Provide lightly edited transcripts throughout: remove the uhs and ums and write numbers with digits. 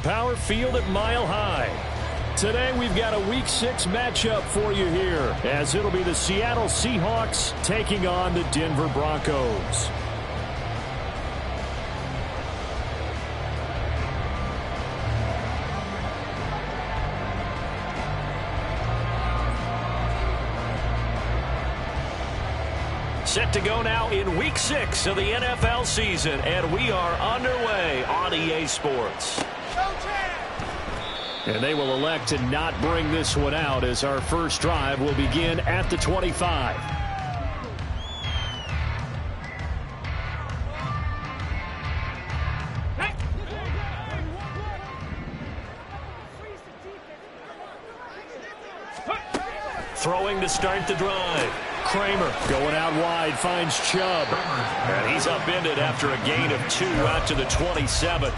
Power Field at Mile High. Today we've got a Week 6 matchup for you here, as it'll be the Seattle Seahawks taking on the Denver Broncos. Set to go now in Week 6 of the NFL season, and we are underway on EA Sports. And they will elect to not bring this one out, as our first drive will begin at the 25. Throwing to start the drive. Kramer going out wide, finds Chubb. And he's upended after a gain of 2 out to the 27.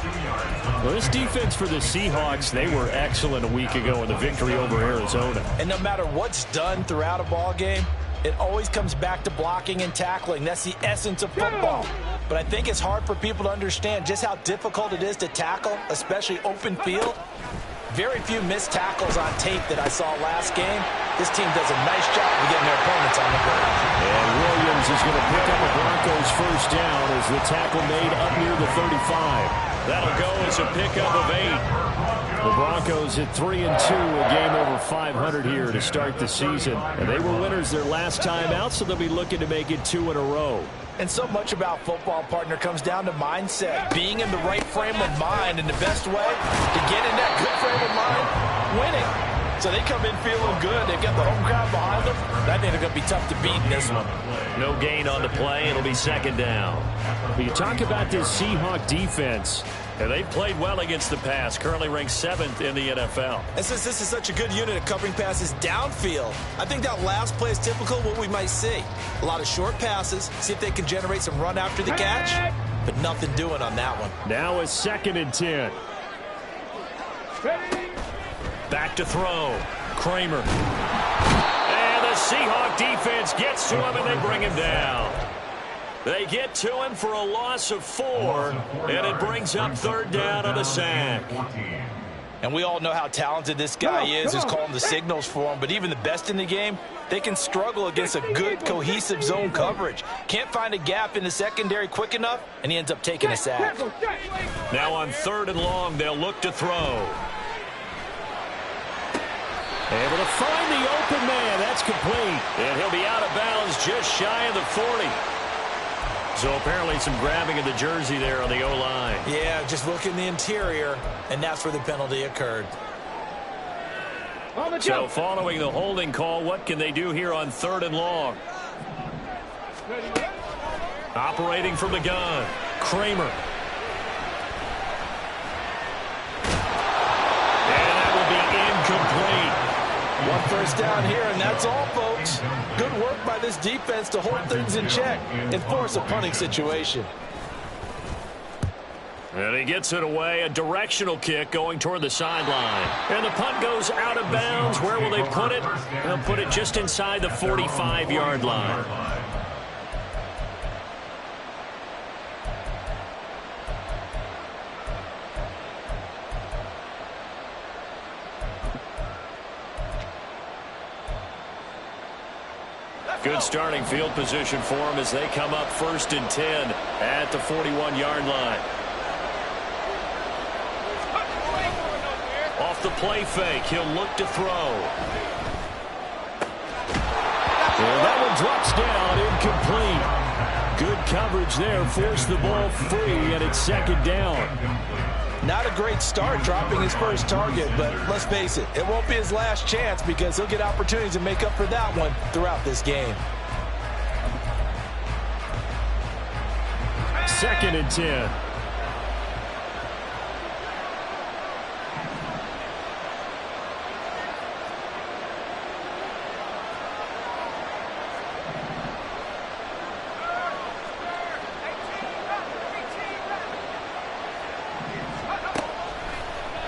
Well, this defense for the Seahawks, they were excellent a week ago in the victory over Arizona. And no matter what's done throughout a ball game, it always comes back to blocking and tackling. That's the essence of football. But I think it's hard for people to understand just how difficult it is to tackle, especially open field. Very few missed tackles on tape that I saw last game. This team does a nice job of getting their opponents on the ground. And Williams is going to pick up a Broncos first down as the tackle made up near the 35. That'll go as a pickup of 8. The Broncos at 3-2, a game over 500 here to start the season. And they were winners their last time out, so they'll be looking to make it 2 in a row. And so much about football, partner, comes down to mindset. Being in the right frame of mind, and the best way to get in that good frame of mind, winning. So they come in feeling good. They've got the home crowd behind them. I think they're going to be tough to beat in this one. No gain on the play. It'll be second down. When you talk about this Seahawk defense, and they've played well against the pass, currently ranked 7th in the NFL. And since this is such a good unit of covering passes downfield, I think that last play is typical of what we might see. A lot of short passes, see if they can generate some run after the catch, but nothing doing on that one. Now a 2nd and 10. Back to throw. Kramer. And the Seahawk defense gets to him, and they bring him down. They get to him for a loss of 4, and it brings up 3rd down on the sack. And we all know how talented this guy is, who's calling the signals for him. But even the best in the game, they can struggle against a good, cohesive zone coverage. Can't find a gap in the secondary quick enough, and he ends up taking a sack. Now on 3rd and long, they'll look to throw. Able to find the open man. That's complete. And he'll be out of bounds just shy of the 40. So apparently some grabbing of the jersey there on the O-line. Yeah, just look in the interior, and that's where the penalty occurred. So following the holding call, what can they do here on 3rd and long? Operating from the gun, Kramer. And that will be incomplete. 1 first down here, and that's all, folks. Good work by this defense to hold things in check and force a punting situation. And he gets it away, a directional kick going toward the sideline. And the punt goes out of bounds. Where will they put it? They'll put it just inside the 45-yard line. Good starting field position for him as they come up 1st and 10 at the 41-yard line. Off the play fake, he'll look to throw. And that one drops down, incomplete. Good coverage there, forced the ball free, and it's 2nd down. Not a great start dropping his first target, but let's face it, it won't be his last chance because he'll get opportunities to make up for that one throughout this game. 2nd and 10.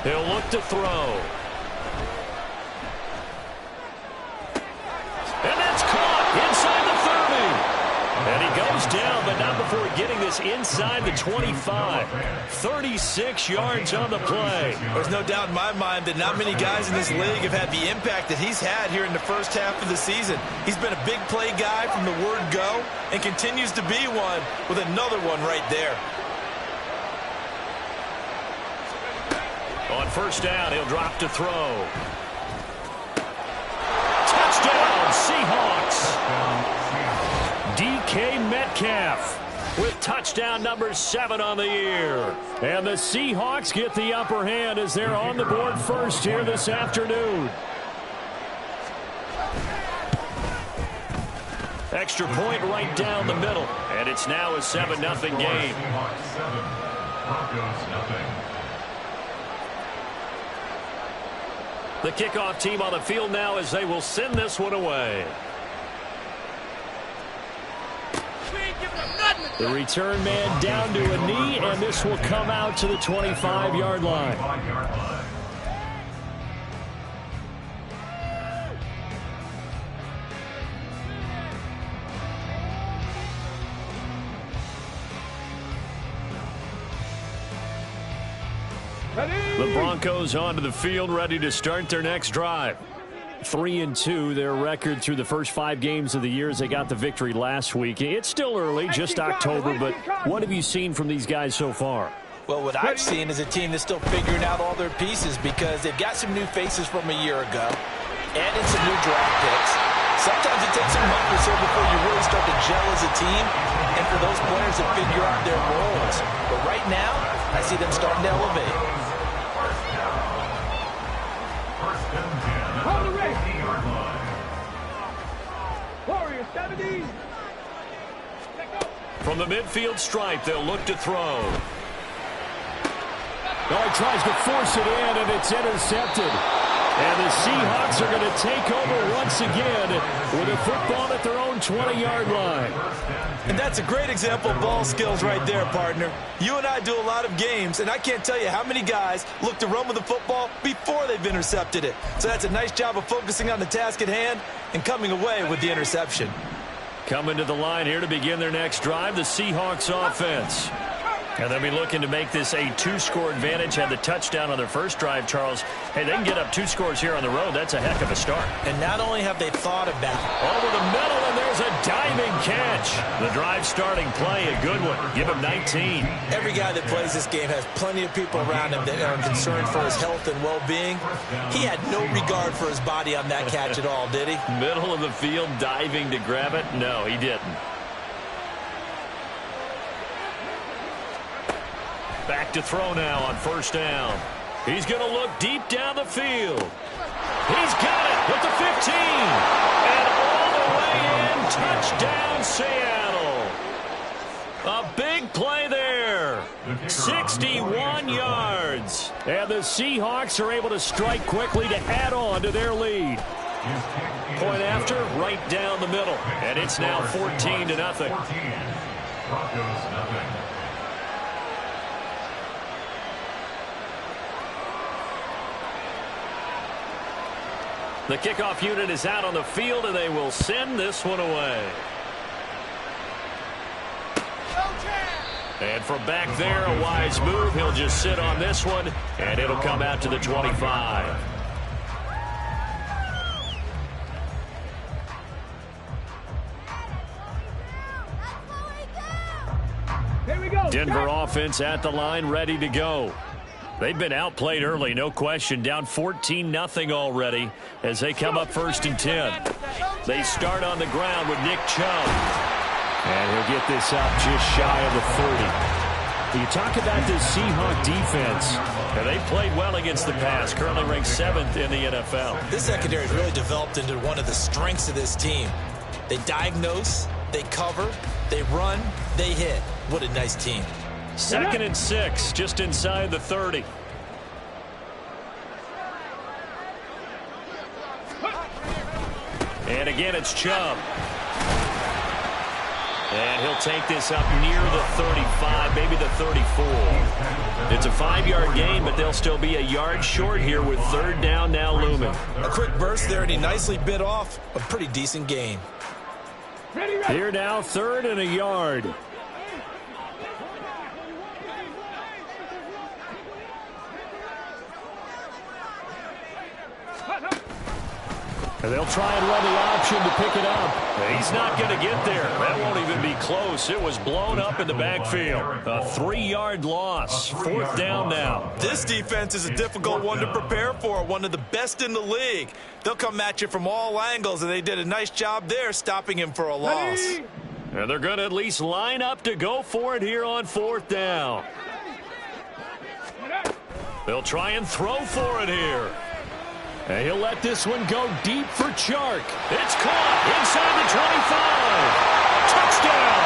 He'll look to throw. And that's caught inside the 30. And he goes down, but not before getting this inside the 25. 36 yards on the play. There's no doubt in my mind that not many guys in this league have had the impact that he's had here in the first half of the season. He's been a big play guy from the word go and continues to be one with another one right there. On first down, he'll drop to throw. Touchdown, Seahawks. DK Metcalf with touchdown number 7 on the year. And the Seahawks get the upper hand as they're on the board first here this afternoon. Extra point right down the middle. And it's now a 7-0 game. The kickoff team on the field now as they will send this one away. The return man down to a knee, and this will come out to the 25-yard line. The Broncos onto the field, ready to start their next drive. 3-2, their record through the first 5 games of the year as they got the victory last week. It's still early, just October, but what have you seen from these guys so far? Well, what I've seen is a team that's still figuring out all their pieces because they've got some new faces from a year ago, added some new draft picks. Sometimes it takes a month or so before you really start to gel as a team, and for those players to figure out their roles. But right now, I see them starting to elevate. From the midfield stripe, they'll look to throw. Oh, he tries to force it in, and it's intercepted. And the Seahawks are going to take over once again with a football at their own 20-yard line. And that's a great example of ball skills right there, partner. You and I do a lot of games, and I can't tell you how many guys look to run with the football before they've intercepted it. So that's a nice job of focusing on the task at hand and coming away with the interception. Coming to the line here to begin their next drive, the Seahawks offense. And they'll be looking to make this a 2-score advantage. Had the touchdown on their first drive, Charles. Hey, they can get up 2 scores here on the road. That's a heck of a start. And not only have they thought about it. Over the middle, and there's a diving catch. The drive starting play, a good one. Give him 19. Every guy that plays this game has plenty of people around him that are concerned for his health and well-being. He had no regard for his body on that catch at all, did he? Middle of the field, diving to grab it? No, he didn't. Back to throw now on first down. He's going to look deep down the field. He's got it at the 15. And all the way in, touchdown Seattle. A big play there. 61 yards. And the Seahawks are able to strike quickly to add on to their lead. Point after, right down the middle. And it's now 14-0. Broncos nothing. The kickoff unit is out on the field, and they will send this one away. And from back there, a wise move. He'll just sit on this one, and it'll come out to the 25. Here we go. Denver offense at the line, ready to go. They've been outplayed early, no question. Down 14-0 already as they come up 1st and 10. They start on the ground with Nick Chubb. And he'll get this up just shy of the 30. You talk about this Seahawk defense. And they played well against the pass, currently ranked 7th in the NFL. This secondary has really developed into one of the strengths of this team. They diagnose, they cover, they run, they hit. What a nice team. 2nd and 6, just inside the 30. And again, it's Chubb. And he'll take this up near the 35, maybe the 34. It's a 5-yard gain, but they'll still be a yard short here with 3rd down now looming. A quick burst there, and he nicely bit off a pretty decent gain. Here now, 3rd and a yard. And they'll try and run the option to pick it up. He's not going to get there. That won't even be close. It was blown up in the backfield. A 3-yard loss. 4th down now. This defense is a difficult one to prepare for. One of the best in the league. They'll come at you from all angles, and they did a nice job there stopping him for a loss. And they're going to at least line up to go for it here on 4th down. They'll try and throw for it here. And he'll let this one go deep for Chark. It's caught inside the 25. Touchdown!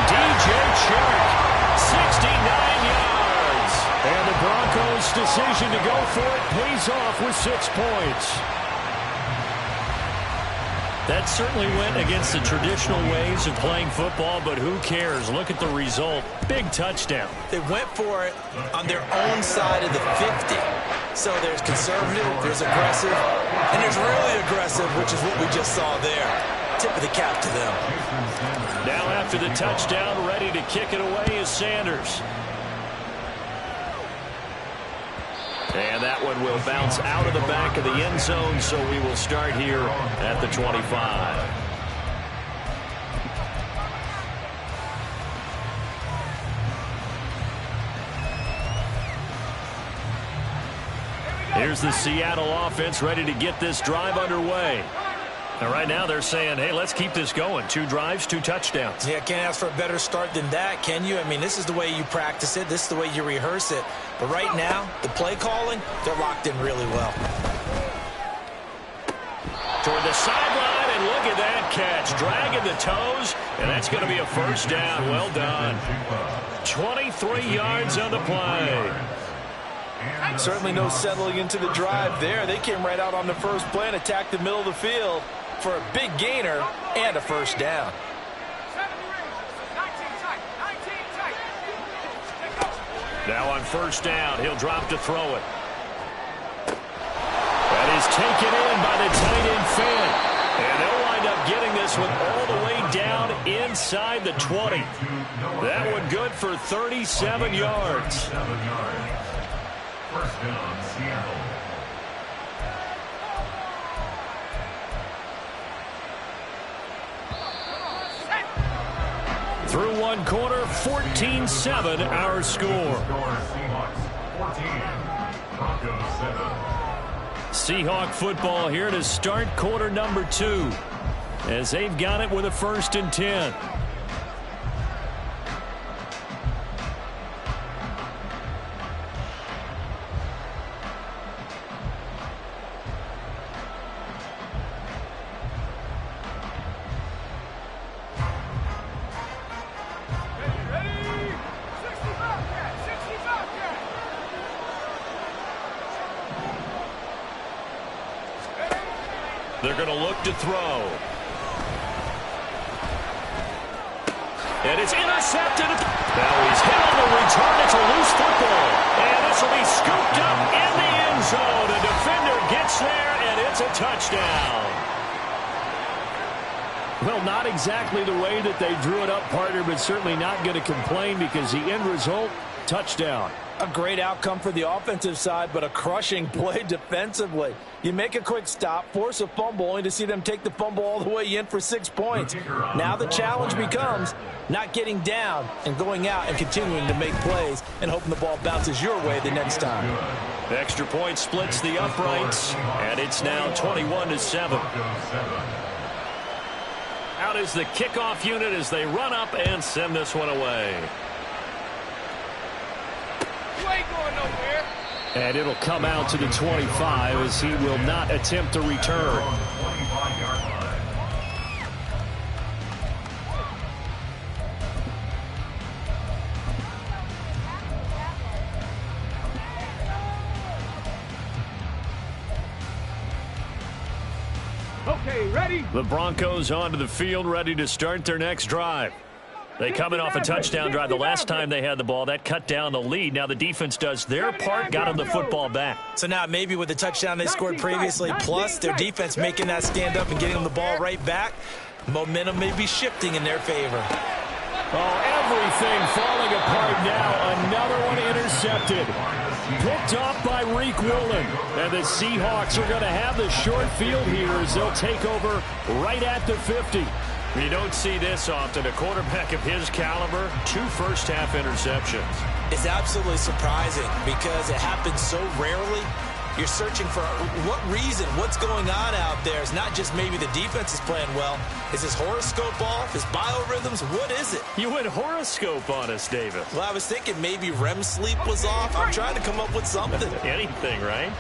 DJ Chark, 69 yards. And the Broncos' decision to go for it pays off with 6 points. That certainly went against the traditional ways of playing football, but who cares? Look at the result. Big touchdown. They went for it on their own side of the 50. So there's conservative, there's aggressive, and there's really aggressive, which is what we just saw there. Tip of the cap to them. Now after the touchdown, ready to kick it away is Sanders. And that one will bounce out of the back of the end zone, so we will start here at the 25. Here's the Seattle offense ready to get this drive underway. And right now they're saying, hey, let's keep this going. 2 drives, 2 touchdowns. Yeah, can't ask for a better start than that, can you? I mean, this is the way you practice it. This is the way you rehearse it. But right now, the play calling, they're locked in really well. Toward the sideline, and look at that catch. Dragging the toes, and that's going to be a 1st down. Well done. 23 yards on the play. Certainly no settling into the drive there. They came right out on the first play and attacked the middle of the field for a big gainer and a 1st down. Now on 1st down, he'll drop to throw it. That is taken in by the tight end Fant. And they'll wind up getting this one all the way down inside the 20. That one good for 37 yards. 1st down, Seattle. Through 1 quarter, 14-7 our score. Seahawk football here to start quarter number 2 as they've got it with a 1st and 10. They're going to look to throw. And it's intercepted. Now he's hit on the return. It's a loose football. And this will be scooped up in the end zone. The defender gets there, and it's a touchdown. Well, not exactly the way that they drew it up, partner, but certainly not going to complain because the end result, touchdown. A great outcome for the offensive side, but a crushing play defensively. You make a quick stop, force a fumble, only to see them take the fumble all the way in for 6 points. Now the challenge becomes not getting down and going out and continuing to make plays and hoping the ball bounces your way the next time. The extra point splits the uprights, and it's now 21-7. Out is the kickoff unit as they run up and send this one away. Ain't going nowhere. And it'll come out to the 25 as he will not attempt to return. Okay, ready? The Broncos onto the field, ready to start their next drive. They coming off a touchdown drive the last time they had the ball. That cut down the lead. Now the defense does their part, got them the football back. So now maybe with the touchdown they scored previously, plus their defense making that stand up and getting them the ball right back, Momentum may be shifting in their favor. Oh, everything falling apart now. Another one intercepted. Picked off by Reek Woolen. And the Seahawks are going to have the short field here as they'll take over right at the 50. You don't see this often. A quarterback of his caliber, 2 first-half interceptions. It's absolutely surprising because it happens so rarely. You're searching for what reason, what's going on out there. It's not just maybe the defense is playing well. Is his horoscope off? His biorhythms? What is it? You went horoscope on us, David. Well, I was thinking maybe REM sleep was off. I'm trying to come up with something. Anything, right?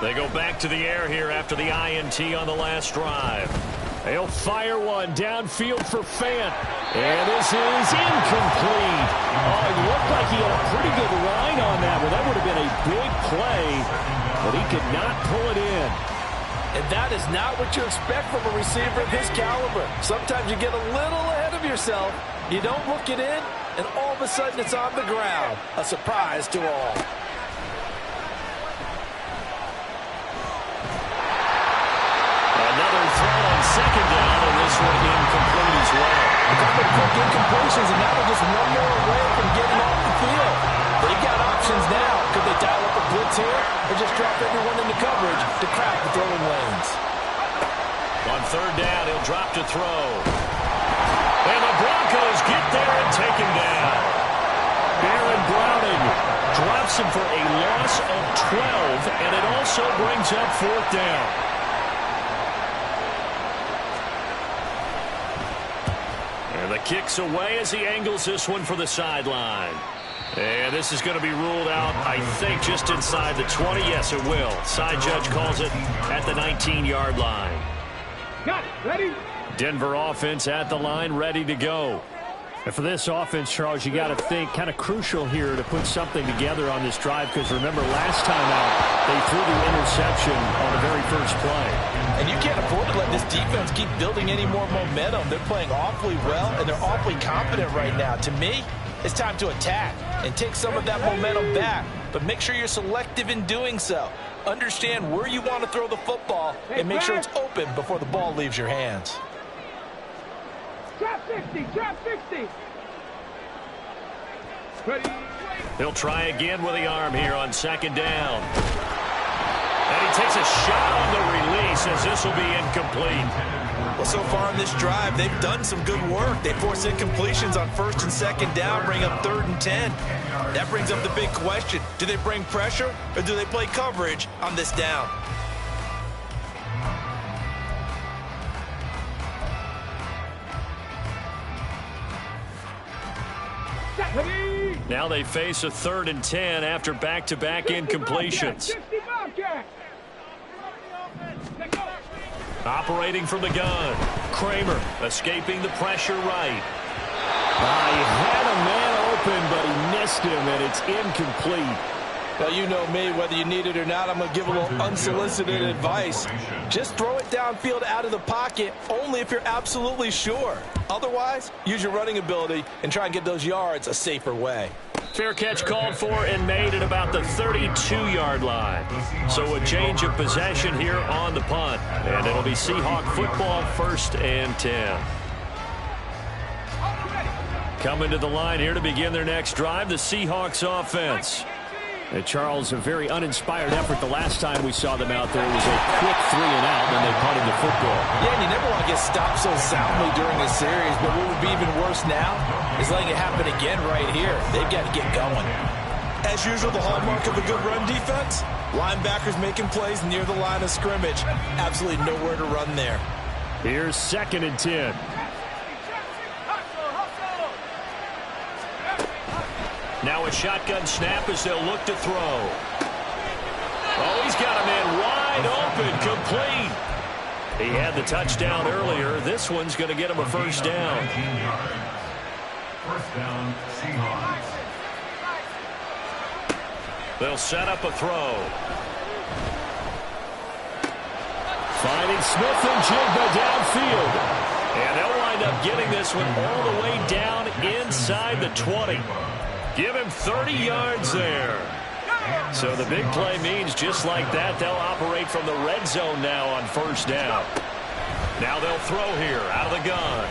They go back to the air here after the INT on the last drive. They'll fire one downfield for Fant. And this is incomplete. Oh, it looked like he had a pretty good line on that one. That would have been a big play, but he could not pull it in. And that is not what you expect from a receiver of his caliber. Sometimes you get a little ahead of yourself. You don't look it in, and all of a sudden it's on the ground. A surprise to all. Another throw on second down, and this one incomplete as well. A couple of quick incompletions, and now they're just one more away from getting off the field. They've got options now. Could they dial up a blitz here, or just drop everyone into coverage to crack the throwing lanes? On third down, he'll drop to throw. And the Broncos get there and take him down. Baron Browning drops him for a loss of 12, and it also brings up fourth down. And the kick's away as he angles this one for the sideline. And this is going to be ruled out, I think, just inside the 20. Yes, it will. Side judge calls it at the 19-yard line. Got it. Ready? Denver offense at the line, ready to go. And for this offense, Charles, you got to think kind of crucial here to put something together on this drive, because remember, last time out, they threw the interception on the very first play. And you can't afford to let this defense keep building any more momentum. They're playing awfully well, and they're awfully confident right now. To me, it's time to attack and take some of that momentum back, but make sure you're selective in doing so. Understand where you want to throw the football and make sure it's open before the ball leaves your hands. Trap 50, trap 50. Ready? He'll try again with the arm here on second down. And he takes a shot on the release as this will be incomplete. Well, so far in this drive, they've done some good work. They force incompletions on first and second down, bring up 3rd and 10. That brings up the big question. Do they bring pressure or do they play coverage on this down? Now they face a 3rd and 10 after back-to-back incompletions. Operating from the gun. Kramer escaping the pressure right. He had a man open, but he missed him, and it's incomplete. Well, you know me, whether you need it or not, I'm going to give a little unsolicited advice. Just throw it downfield out of the pocket, only if you're absolutely sure. Otherwise, use your running ability and try and get those yards a safer way. Fair catch called for and made at about the 32-yard line. So a change of possession here on the punt. And it'll be Seahawk football, 1st and 10. Coming to the line here to begin their next drive, the Seahawks offense. And Charles, a very uninspired effort the last time we saw them out there. It was a quick 3 and out, then they punted the football. Yeah, and you never want to get stopped so soundly during a series, but what would be even worse now is letting it happen again right here. They've got to get going. As usual, the hallmark of a good run defense, linebackers making plays near the line of scrimmage. Absolutely nowhere to run there. Here's 2nd and 10. Now a shotgun snap as they'll look to throw. Oh, he's got a man wide open, complete. He had the touchdown earlier. This one's going to get him a 1st down. 1st down, Seahawks. They'll set up a throw. Finding Smith and Jigba downfield. And they'll wind up getting this one all the way down inside the 20. Give him 30 yards there. So the big play means just like that, they'll operate from the red zone now on first down. Now they'll throw here out of the gun.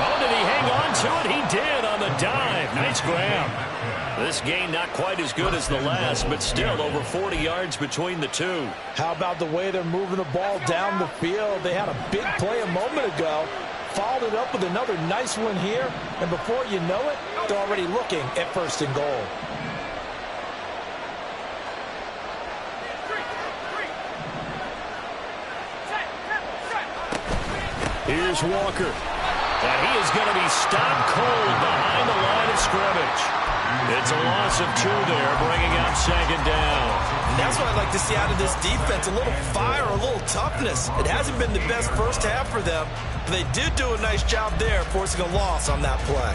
Oh, did he hang on to it? He did on the dive. Nice grab. This game not quite as good as the last, but still over 40 yards between the two. How about the way they're moving the ball down the field? They had a big play a moment ago, followed it up with another nice one here, and before you know it, they're already looking at first and goal. Here's Walker. And he is going to be stopped cold behind the line of scrimmage. It's a loss of 2 there, bringing up second down. And that's what I'd like to see out of this defense, a little fire, a little toughness. It hasn't been the best first half for them, but they did do a nice job there, forcing a loss on that play.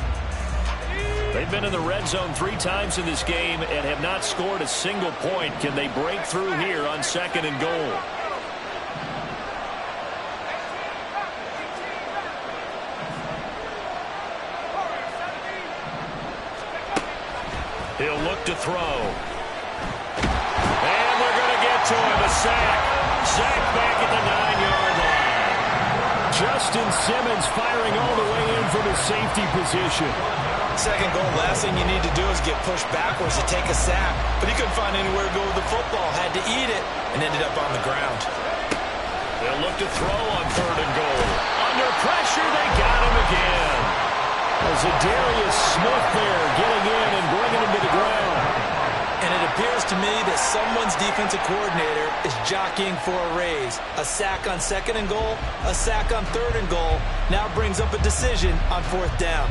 They've been in the red zone 3 times in this game and have not scored a single point. Can they break through here on second and goal? He'll look to throw. And they're going to get to him. A sack. Sack back at the 9-yard line. Justin Simmons firing all the way in from his safety position. Second goal, last thing you need to do is get pushed backwards to take a sack. But he couldn't find anywhere to go with the football. Had to eat it and ended up on the ground. They'll look to throw on third and goal. Under pressure, they got him again. There's a Darius Smith there getting in and bringing him to the ground. And it appears to me that someone's defensive coordinator is jockeying for a raise. A sack on second and goal, a sack on third and goal. Now brings up a decision on fourth down.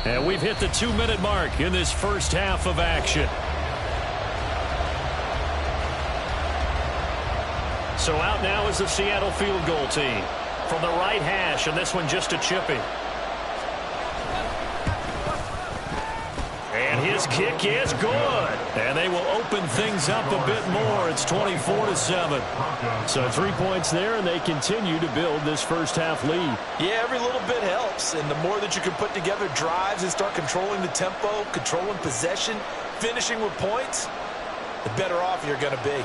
And we've hit the 2-minute mark in this first half of action. So out now is the Seattle field goal team. From the right hash, and this one just a chipping. And his kick is good. And they will open things up a bit more. It's 24-7. So 3 points there, and they continue to build this first half lead. Yeah, every little bit helps. And the more that you can put together drives and start controlling the tempo, controlling possession, finishing with points, the better off you're going to be.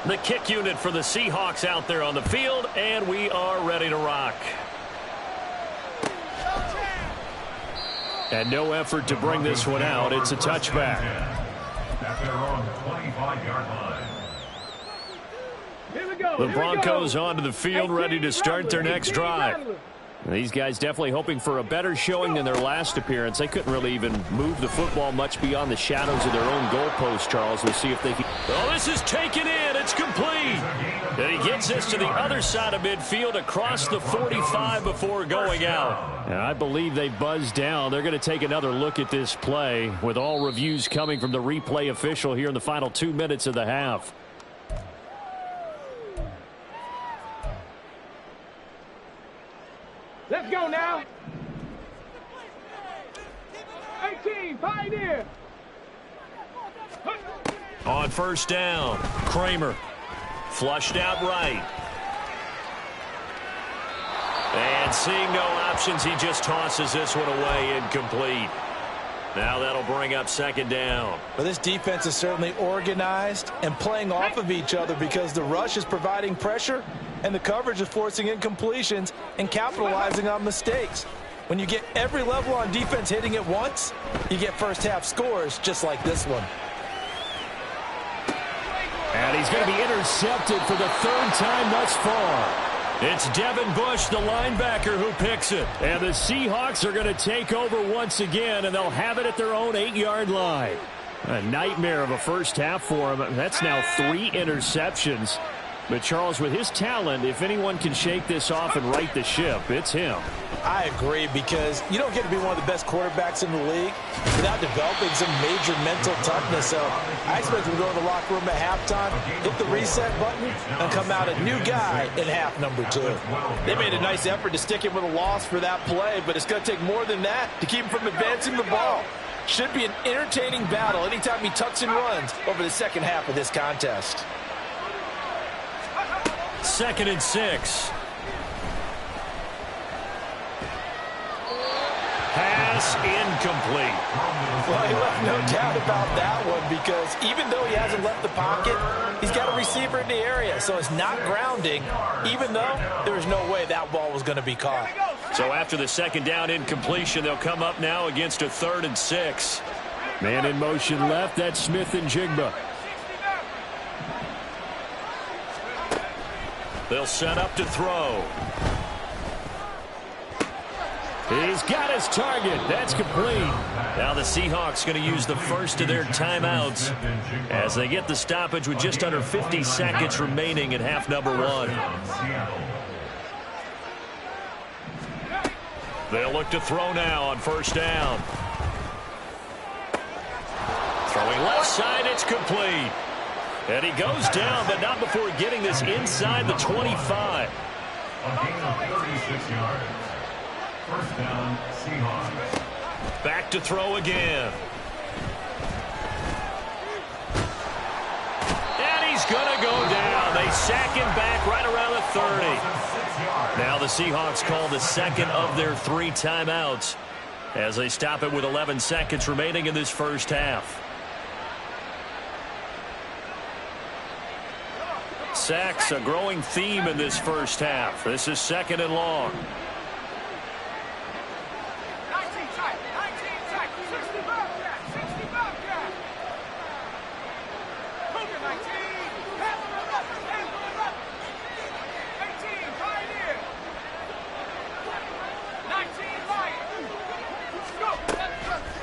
The kick unit for the Seahawks out there on the field, and we are ready to rock. And no effort to bring this one out. It's a touchback. The Broncos onto the field, ready to start their next drive. These guys definitely hoping for a better showing than their last appearance. They couldn't really even move the football much beyond the shadows of their own goalpost, Charles. We'll see if they can. Oh, this is taken in. It's complete. And he gets this to the other side of midfield across the 45 before going out. And I believe they buzzed down. They're going to take another look at this play with all reviews coming from the replay official here in the final 2 minutes of the half. Let's go now. 18, Pioneer. On first down, Kramer flushed out right. And seeing no options, he just tosses this one away, incomplete. Now that'll bring up second down. Well, this defense is certainly organized and playing off of each other because the rush is providing pressure and the coverage is forcing incompletions and capitalizing on mistakes. When you get every level on defense hitting at once, you get first half scores just like this one. And he's going to be intercepted for the 3rd time thus far. It's Devin Bush, the linebacker, who picks it. And the Seahawks are going to take over once again, and they'll have it at their own 8-yard line. A nightmare of a first half for them. That's now 3 interceptions. But, Charles, with his talent, if anyone can shake this off and right the ship, it's him. I agree, because you don't get to be one of the best quarterbacks in the league without developing some major mental toughness. So I expect him to go to the locker room at halftime, hit the reset button, and come out a new guy in half number 2. They made a nice effort to stick him with a loss for that play, but it's going to take more than that to keep him from advancing the ball. Should be an entertaining battle anytime he tucks and runs over the second half of this contest. 2nd and 6. Pass incomplete. Well, he left no doubt about that one, because even though he hasn't left the pocket, he's got a receiver in the area, so it's not grounding, even though there was no way that ball was going to be caught. So after the 2nd down incompletion, they'll come up now against a 3rd and 6. Man in motion left, that's Smith and Jigba. They'll set up to throw. He's got his target. That's complete. Now the Seahawks going to use the first of their timeouts as they get the stoppage with just under 50 seconds remaining in half number 1. They'll look to throw now on 1st down. Throwing left side, it's complete. And he goes down, but not before getting this inside the 25. First down, Seahawks. Back to throw again. And he's going to go down. They sack him back right around the 30. Now the Seahawks call the 2nd of their 3 timeouts as they stop it with 11 seconds remaining in this first half. Sacks, a growing theme in this first half. This is 2nd and long.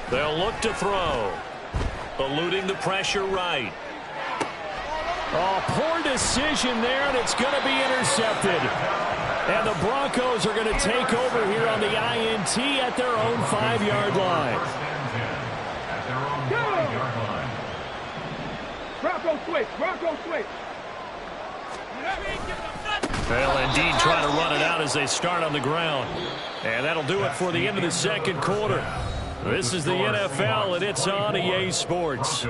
They'll look to throw. Eluding the pressure right. Oh, poor decision there, and it's going to be intercepted. And the Broncos are going to take over here on the INT at their own 5-yard line. Bronco switch. Bronco switch. They'll indeed try to run it out as they start on the ground. And that'll do it for the end of the 2nd quarter. This is the NFL, and it's on EA Sports.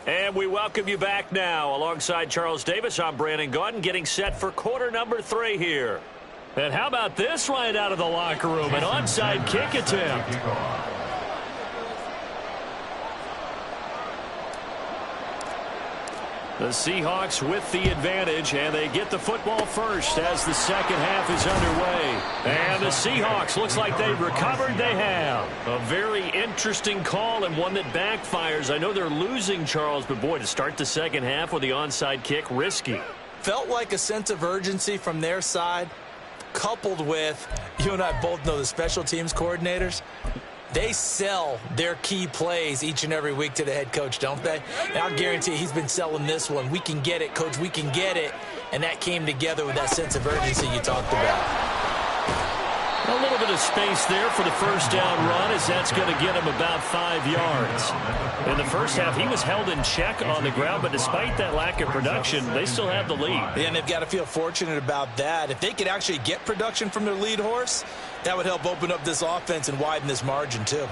And we welcome you back now. Alongside Charles Davis, I'm Brandon Gaudin, getting set for quarter number 3 here. And how about this right out of the locker room? An onside kick attempt. The Seahawks with the advantage, and they get the football first as the 2nd half is underway. And the Seahawks, looks like they've recovered. They have. A very interesting call and one that backfires. I know they're losing, Charles, but boy, to start the 2nd half with the onside kick, risky. Felt like a sense of urgency from their side, coupled with, you and I both know the special teams coordinators. They sell their key plays each and every week to the head coach, don't they? And I'll guarantee he's been selling this one. We can get it, coach, we can get it. And that came together with that sense of urgency you talked about. A little bit of space there for the 1st down run, as that's going to get him about 5 yards. In the first half, he was held in check on the ground, but despite that lack of production, they still have the lead. And they've got to feel fortunate about that. If they could actually get production from their lead horse, that would help open up this offense and widen this margin too.